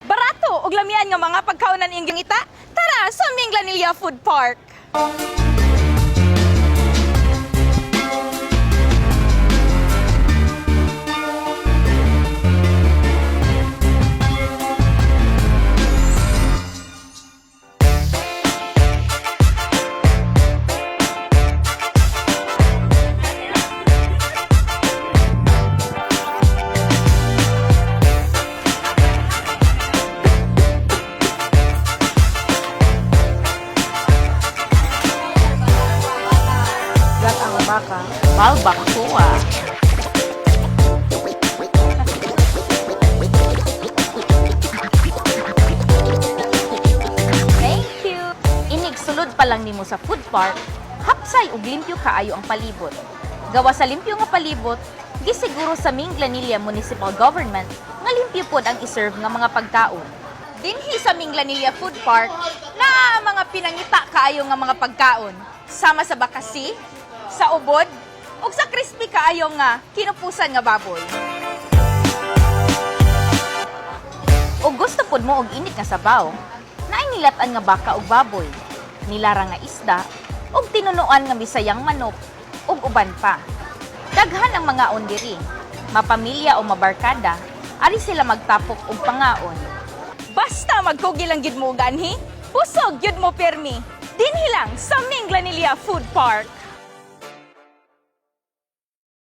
Barato ug lamian nga mga pagkaunan ing gangita. Tara sa Minglanilla Food Park. Baka. Balbak kuha. Thank you. Inig sulod pa lang nimo sa food park, hapsay ug limpyo kaayo ang palibot. Gawa sa limpyo nga palibot, gisiguro sa Minglanilla Municipal Government nga limpyo pod ang iserve nga mga pagkaon. Dinhi sa Minglanilla Food Park na mga pinangita kaayo nga mga pagkaon. Sama sa bakasi, sa ubod, ug sa crispy kaayo nga kinupusan nga baboy. Ug gusto pod mo og init nga sabaw, naay nilatan nga baka ug baboy, nilarang nga isda, ug tinunuan nga bisayang manok, ug uban pa. Daghan ang mga ondiri, mapamilya o mabarkada, ari sila magtapok og pangaon. Basta magkugi lang gyud mo ganhi, pusog gyud mo permi. Dinhi lang sa Minglanilla Food Park.